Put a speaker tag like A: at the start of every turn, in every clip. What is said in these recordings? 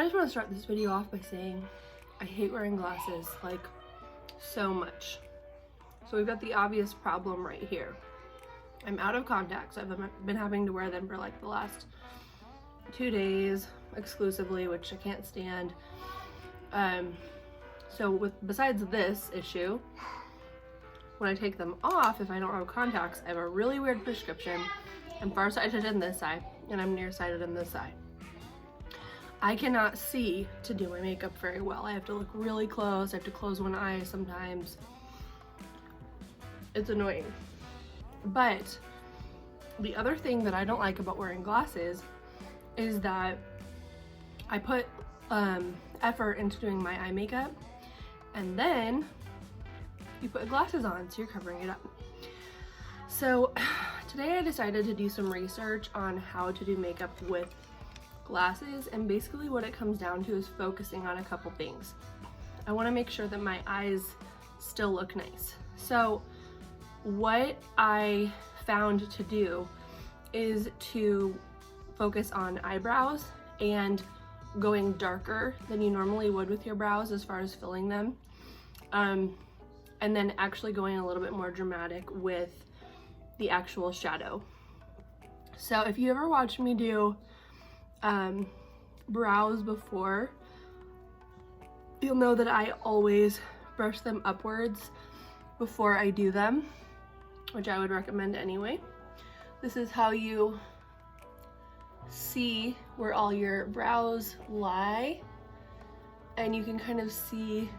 A: I just want to start this video off by saying I hate wearing glasses, like, so much. So we've got the obvious problem right here. I'm out of contacts. I've been having to wear them for like the last 2 days exclusively, which I can't stand. Besides this issue, when I take them off, if I don't have contacts, I have a really weird prescription. I'm farsighted in this eye, and I'm nearsighted in this eye. I cannot see to do my makeup very well. I have to look really close. I have to close one eye sometimes. It's annoying. But the other thing that I don't like about wearing glasses is that I put effort into doing my eye makeup, and then you put glasses on, so you're covering it up. So today I decided to do some research on how to do makeup with glasses, and basically what it comes down to is focusing on a couple things. I want to make sure that my eyes still look nice. So what I found to do is to focus on eyebrows and going darker than you normally would with your brows as far as filling them, and then actually going a little bit more dramatic with the actual shadow. So if you ever watched me do brows before, you'll know that I always brush them upwards before I do them, which I would recommend anyway. This is how you see where all your brows lie, and you can kind of see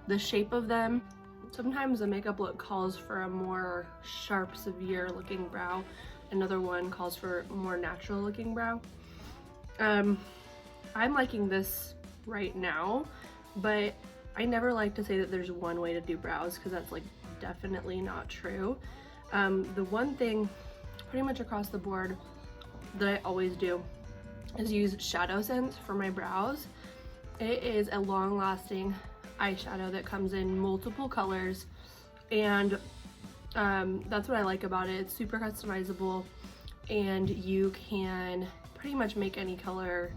A: the shape of them. Sometimes the makeup look calls for a more sharp, severe looking brow. Another one calls for a more natural looking brow. I'm liking this right now, but I never like to say that there's one way to do brows, because that's like definitely not true. The one thing pretty much across the board that I always do is use Shadow Sense for my brows. It is a long-lasting eyeshadow that comes in multiple colors, and that's what I like about it. It's super customizable, and you can pretty much make any color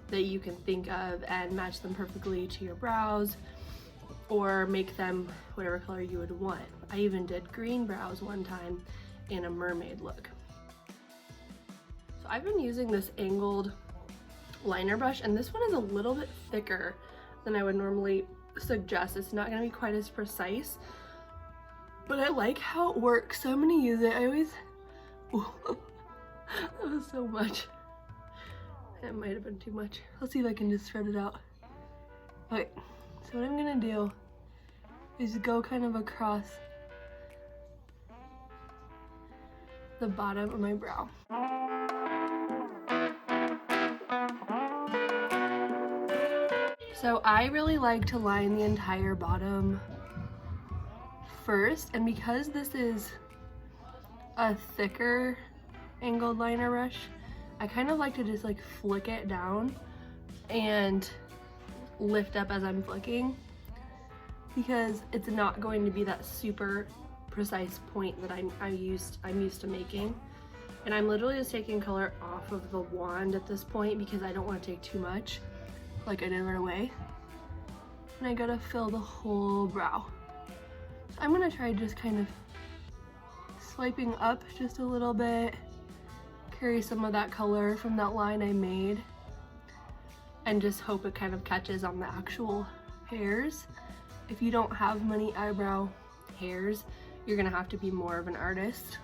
A: that you can think of and match them perfectly to your brows, or make them whatever color you would want. I even did green brows one time in a mermaid look. So I've been using this angled liner brush, and this one is a little bit thicker than I would normally suggest. It's not going to be quite as precise, but I like how it works, so I'm going to use it. I always that was so much. It might have been too much. Let's see if I can just spread it out. Okay, so what I'm going to do is go kind of across the bottom of my brow. So I really like to line the entire bottom first, and because this is a thicker angled liner brush, I kind of like to just like flick it down and lift up as I'm flicking, because it's not going to be that super precise point that I'm used to making. And I'm literally just taking color off of the wand at this point because I don't want to take too much like I did right away. And I gotta fill the whole brow. So I'm gonna try just kind of swiping up just a little bit, carry some of that color from that line I made, and just hope it kind of catches on the actual hairs. If you don't have many eyebrow hairs, you're gonna have to be more of an artist.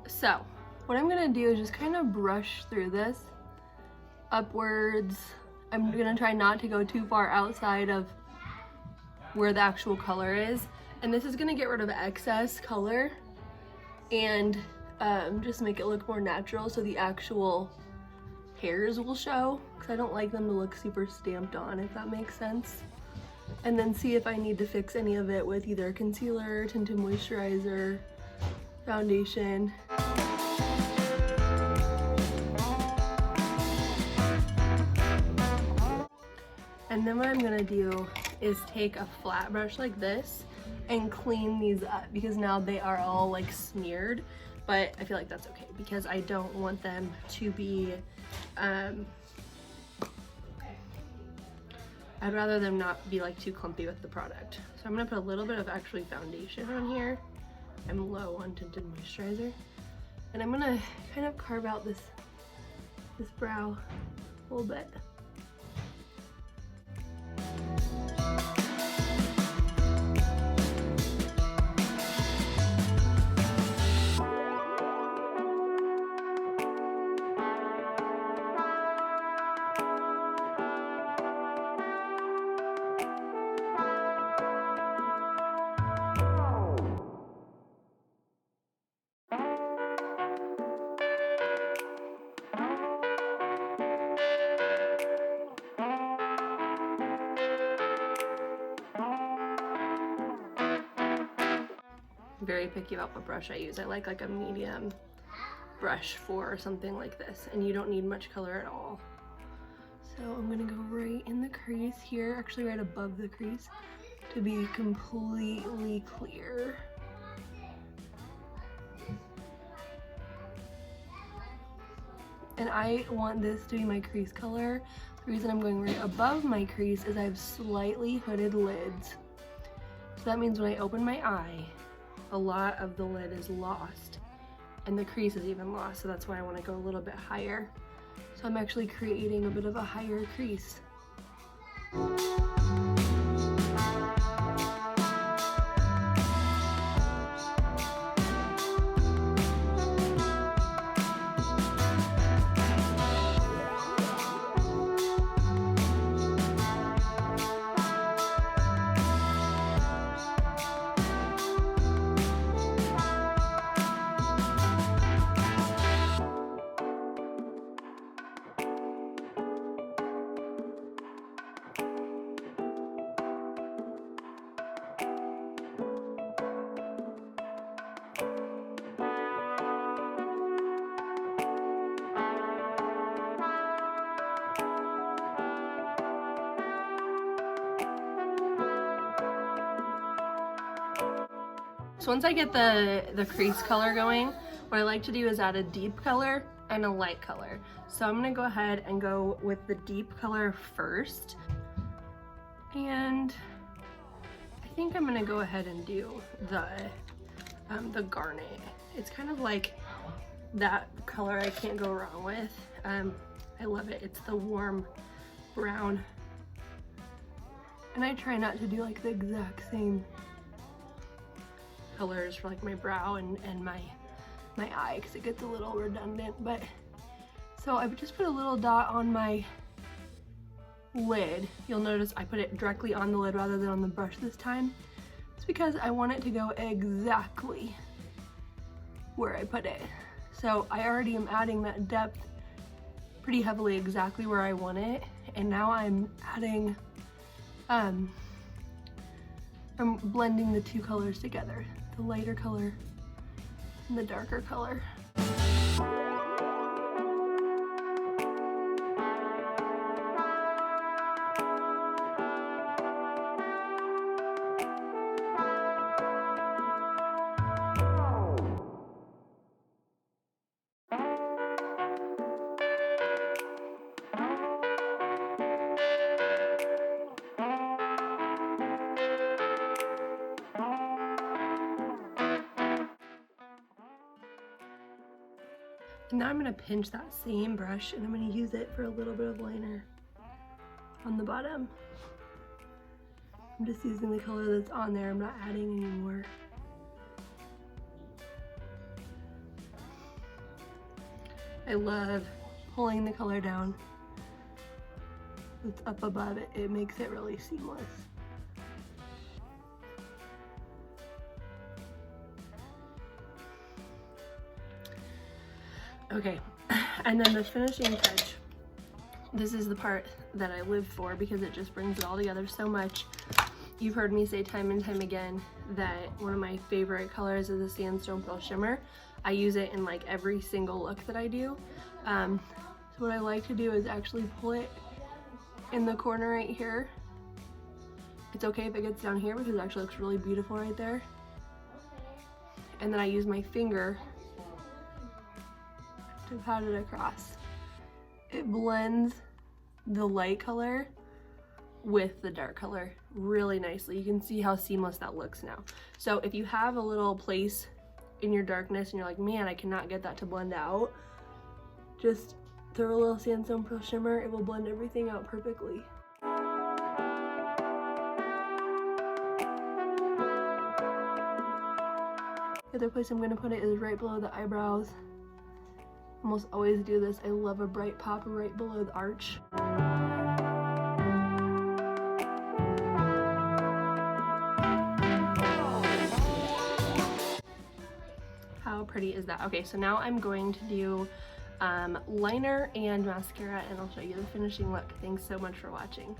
A: So what I'm gonna do is just kind of brush through this upwards. I'm gonna try not to go too far outside of where the actual color is, and this is gonna get rid of excess color and just make it look more natural, so the actual hairs will show, because I don't like them to look super stamped on, if that makes sense. and then see if I need to fix any of it with either concealer, tinted moisturizer, foundation. And then what I'm gonna do is take a flat brush like this and clean these up, because now they are all like smeared, but I feel like that's okay because I don't want them to be, I'd rather them not be like too clumpy with the product. So I'm gonna put a little bit of actually foundation on here. I'm low on tinted moisturizer. And I'm gonna kind of carve out this brow a little bit. Very picky about what brush I use. I like a medium brush for something like this, and you don't need much color at all. So I'm gonna go right in the crease here, actually right above the crease, to be completely clear. And I want this to be my crease color. The reason I'm going right above my crease is I have slightly hooded lids. So that means when I open my eye, a lot of the lid is lost and the crease is even lost, so that's why I want to go a little bit higher. So I'm actually creating a bit of a higher crease. So once I get the crease color going, what I like to do is add a deep color and a light color. So I'm gonna go ahead and go with the deep color first. And I think I'm gonna go ahead and do the garnet. It's kind of like that color I can't go wrong with. I love it. It's the warm brown. And I try not to do like the exact same colors for like my brow and my eye, because it gets a little redundant. But so I just put a little dot on my lid. You'll notice I put it directly on the lid rather than on the brush this time. It's because I want it to go exactly where I put it. So I already am adding that depth pretty heavily exactly where I want it, and now I'm adding I'm blending the two colors together, the lighter color and the darker color. And now I'm gonna pinch that same brush and I'm gonna use it for a little bit of liner on the bottom. I'm just using the color that's on there, I'm not adding any more. I love pulling the color down. It's up above it, it makes it really seamless. Okay, and then the finishing touch. This is the part that I live for because it just brings it all together so much. You've heard me say time and time again that one of my favorite colors is the Sandstone Pearl Shimmer. I use it in like every single look that I do. So what I like to do is actually pull it in the corner right here. It's okay if it gets down here because it actually looks really beautiful right there. And then I use my finger to pat it across. It blends the light color with the dark color really nicely. You can see how seamless that looks now. So if you have a little place in your darkness and you're like, man, I cannot get that to blend out, just throw a little Sandstone Pearl Shimmer. It will blend everything out perfectly. The other place I'm going to put it is right below the eyebrows. Almost always do this. I love a bright pop right below the arch. How pretty is that? Okay, so now I'm going to do liner and mascara, and I'll show you the finishing look. Thanks so much for watching.